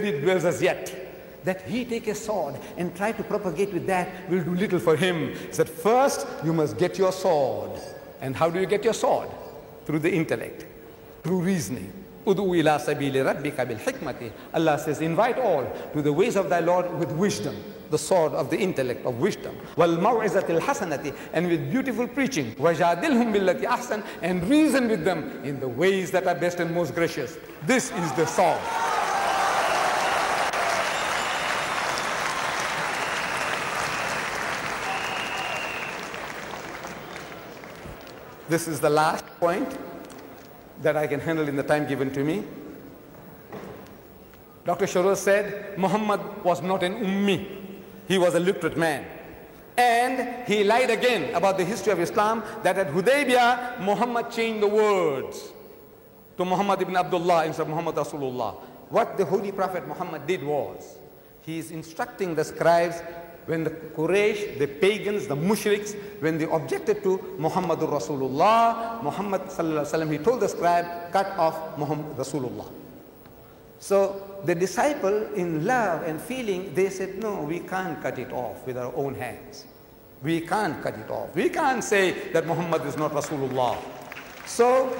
it dwells as yet. That he take a sword and try to propagate with that will do little for him. He said, first you must get your sword. And how do you get your sword? Through the intellect, through reasoning. Udu ila sabili rabbika bil hikmati. Allah says, invite all to the ways of thy Lord with wisdom, the sword of the intellect of wisdom. Wal maw'izatil hasanati, and with beautiful preaching. Wajadilhum billati ahsan, and reason with them in the ways that are best and most gracious. This is the sword. This is the last point that I can handle in the time given to me. Dr. Sharur said Muhammad was not an ummi. He was a literate man. And he lied again about the history of Islam, that at Hudaybiyah, Muhammad changed the words to Muhammad ibn Abdullah instead of Muhammad Rasulullah. What the Holy Prophet Muhammad did was, he is instructing the scribes when the Quraysh, the pagans, the mushriks, when they objected to Muhammadur Rasulullah, Muhammad sallallahu alaihi wasallam, he told the scribe, cut off Muhammad Rasulullah. So the disciple, in love and feeling, they said, no, we can't cut it off with our own hands. We can't cut it off. We can't say that Muhammad is not Rasulullah. So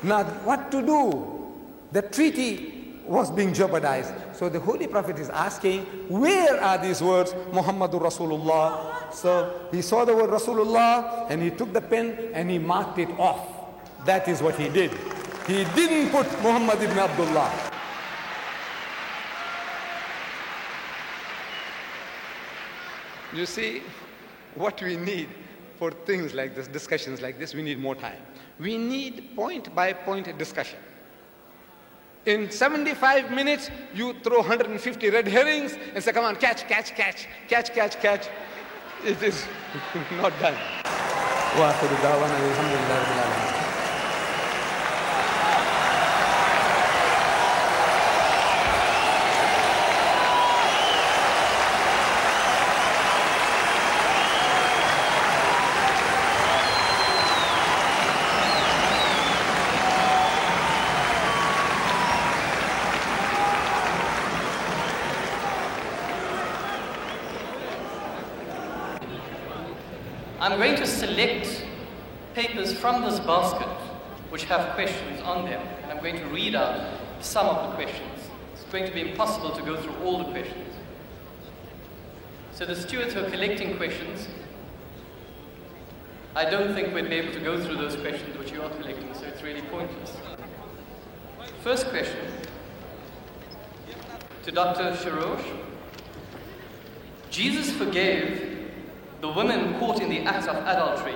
now what to do? The treaty was being jeopardized. So the Holy Prophet is asking, where are these words, Muhammadur Rasulullah? So he saw the word Rasulullah and he took the pen and he marked it off. That is what he did. He didn't put Muhammad ibn Abdullah. You see, what we need for things like this, discussions like this, we need more time. We need point-by-point discussion. In 75 minutes, you throw 150 red herrings and say, come on, catch, catch, catch, catch, catch, catch. It is not done. I'm going to select papers from this basket which have questions on them, and I'm going to read out some of the questions. It's going to be impossible to go through all the questions. So the stewards who are collecting questions, I don't think we'd be able to go through those questions which you are collecting, so it's really pointless. First question to Dr. Sharosh. Jesus forgave the women caught in the act of adultery.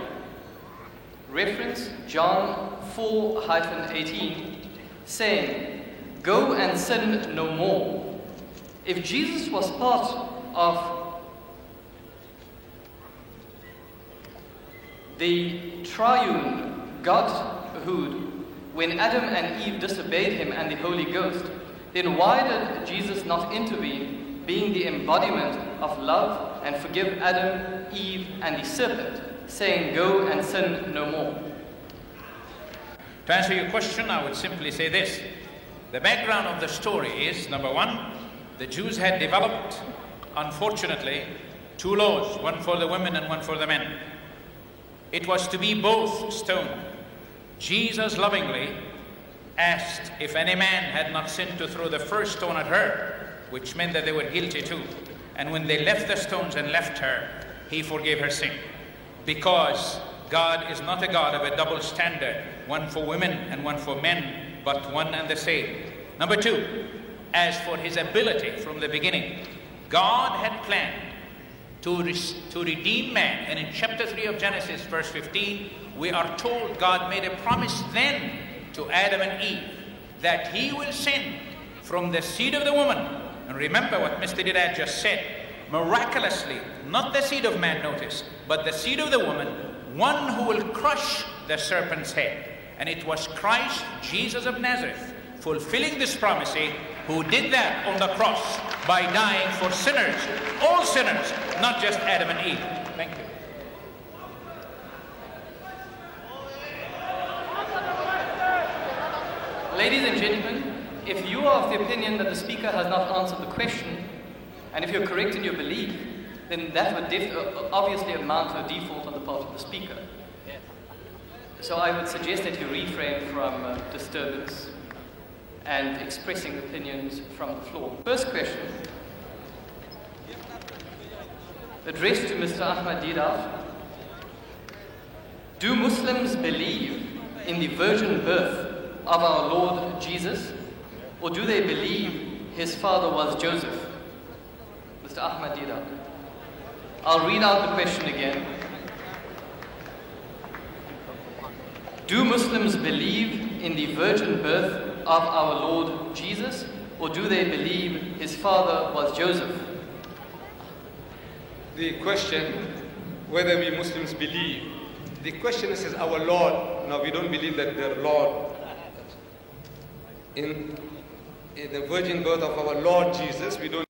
Reference John 4-18, saying, go and sin no more. If Jesus was part of the triune Godhood when Adam and Eve disobeyed him and the Holy Ghost, then why did Jesus not intervene, being the embodiment of love, and forgive Adam, Eve, and the serpent, saying, go and sin no more? To answer your question, I would simply say this. The background of the story is, number one, the Jews had developed, unfortunately, two laws, one for the women and one for the men. It was to be both stoned. Jesus lovingly asked if any man had not sinned to throw the first stone at her, which meant that they were guilty too. And when they left the stones and left her, he forgave her sin. Because God is not a God of a double standard, one for women and one for men, but one and the same. Number two, as for his ability from the beginning, God had planned to redeem man. And in chapter 3 of Genesis, verse 15, we are told God made a promise then to Adam and Eve that he will send from the seed of the woman. And remember what Mr. Didad just said. Miraculously, not the seed of man, notice, but the seed of the woman, one who will crush the serpent's head. And it was Christ, Jesus of Nazareth, fulfilling this promise, who did that on the cross by dying for sinners, all sinners, not just Adam and Eve. Thank you. Ladies and gentlemen, if you are of the opinion that the speaker has not answered the question, and if you're correct in your belief, then that would obviously amount to a default on the part of the speaker. So I would suggest that you refrain from disturbance and expressing opinions from the floor. First question, addressed to Mr. Ahmad Deedat. Do Muslims believe in the virgin birth of our Lord Jesus, or do they believe his father was Joseph? Mr. Ahmad Deedat. I'll read out the question again. Do Muslims believe in the virgin birth of our Lord Jesus, or do they believe his father was Joseph? The question, whether we Muslims believe, the question is our Lord. Now we don't believe that their Lord, in the virgin birth of our Lord Jesus, we don't